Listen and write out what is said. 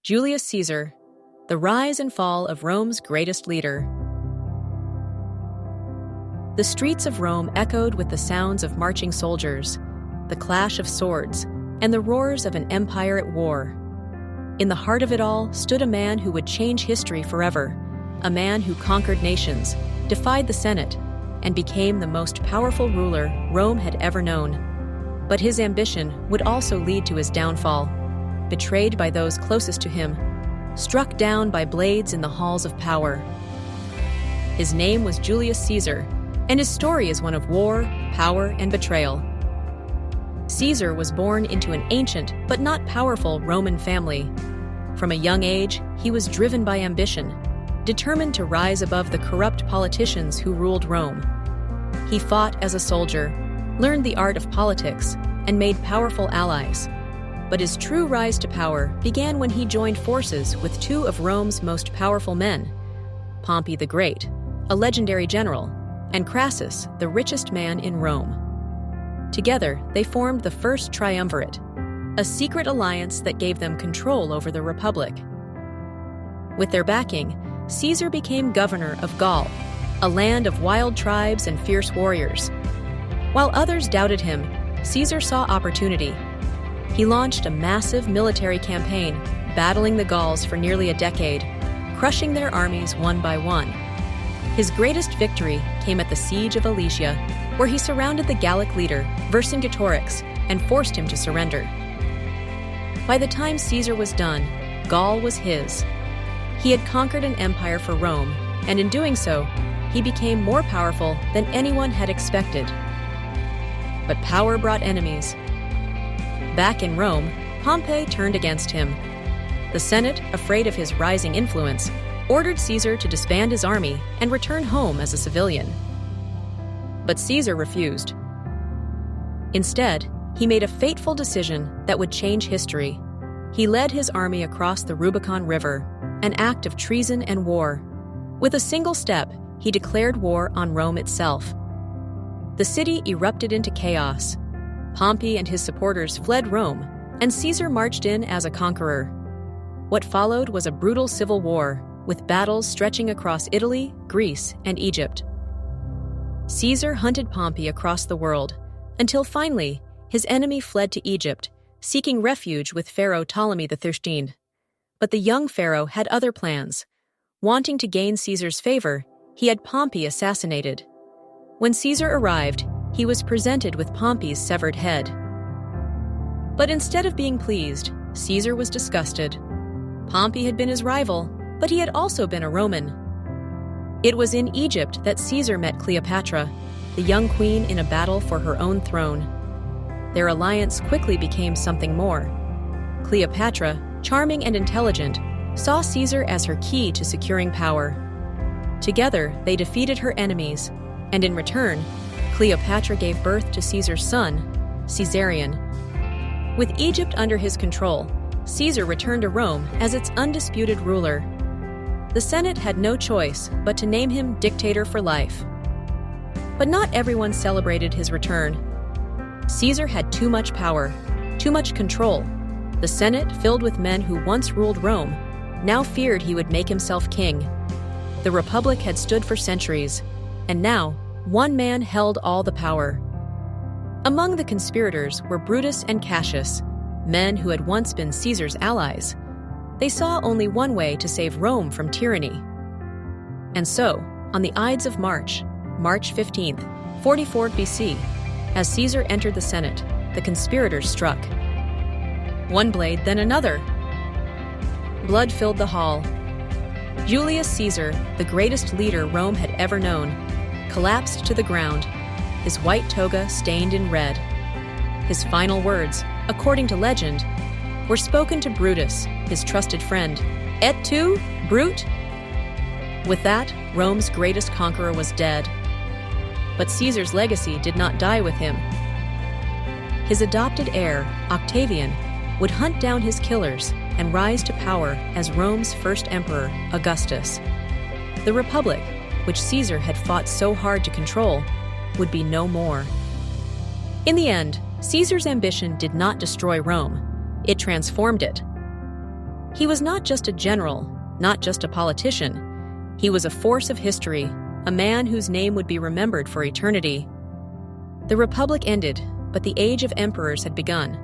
Julius Caesar, the rise and fall of Rome's greatest leader. The streets of Rome echoed with the sounds of marching soldiers, the clash of swords, and the roars of an empire at war. In the heart of it all stood a man who would change history forever, a man who conquered nations, defied the Senate, and became the most powerful ruler Rome had ever known. But his ambition would also lead to his downfall. Betrayed by those closest to him, struck down by blades in the halls of power. His name was Julius Caesar, and his story is one of war, power, and betrayal. Caesar was born into an ancient but not powerful Roman family. From a young age, he was driven by ambition, determined to rise above the corrupt politicians who ruled Rome. He fought as a soldier, learned the art of politics, and made powerful allies. But his true rise to power began when he joined forces with two of Rome's most powerful men, Pompey the Great, a legendary general, and Crassus, the richest man in Rome. Together, they formed the First Triumvirate, a secret alliance that gave them control over the Republic. With their backing, Caesar became governor of Gaul, a land of wild tribes and fierce warriors. While others doubted him, Caesar saw opportunity. He launched a massive military campaign, battling the Gauls for nearly a decade, crushing their armies one by one. His greatest victory came at the Siege of Alesia, where he surrounded the Gallic leader, Vercingetorix, and forced him to surrender. By the time Caesar was done, Gaul was his. He had conquered an empire for Rome, and in doing so, he became more powerful than anyone had expected. But power brought enemies. Back in Rome, Pompey turned against him. The Senate, afraid of his rising influence, ordered Caesar to disband his army and return home as a civilian. But Caesar refused. Instead, he made a fateful decision that would change history. He led his army across the Rubicon River, an act of treason and war. With a single step, he declared war on Rome itself. The city erupted into chaos. Pompey and his supporters fled Rome, and Caesar marched in as a conqueror. What followed was a brutal civil war, with battles stretching across Italy, Greece, and Egypt. Caesar hunted Pompey across the world, until finally, his enemy fled to Egypt, seeking refuge with Pharaoh Ptolemy XIII. But the young pharaoh had other plans. Wanting to gain Caesar's favor, he had Pompey assassinated. When Caesar arrived, he was presented with Pompey's severed head. But instead of being pleased, Caesar was disgusted. Pompey had been his rival, but he had also been a Roman. It was in Egypt that Caesar met Cleopatra, the young queen in a battle for her own throne. Their alliance quickly became something more. Cleopatra, charming and intelligent, saw Caesar as her key to securing power. Together, they defeated her enemies, and in return, Cleopatra gave birth to Caesar's son, Caesarion. With Egypt under his control, Caesar returned to Rome as its undisputed ruler. The Senate had no choice but to name him dictator for life. But not everyone celebrated his return. Caesar had too much power, too much control. The Senate, filled with men who once ruled Rome, now feared he would make himself king. The Republic had stood for centuries, and now one man held all the power. Among the conspirators were Brutus and Cassius, men who had once been Caesar's allies. They saw only one way to save Rome from tyranny. And so, on the Ides of March, March 15th, 44 BC, as Caesar entered the Senate, the conspirators struck. One blade, then another. Blood filled the hall. Julius Caesar, the greatest leader Rome had ever known, collapsed to the ground, his white toga stained in red. His final words, according to legend, were spoken to Brutus, his trusted friend. Et tu, Brute? With that, Rome's greatest conqueror was dead. But Caesar's legacy did not die with him. His adopted heir, Octavian, would hunt down his killers and rise to power as Rome's first emperor, Augustus. The Republic, which Caesar had fought so hard to control, would be no more. In the end, Caesar's ambition did not destroy Rome. It transformed it. He was not just a general, not just a politician. He was a force of history, a man whose name would be remembered for eternity. The Republic ended, but the age of emperors had begun.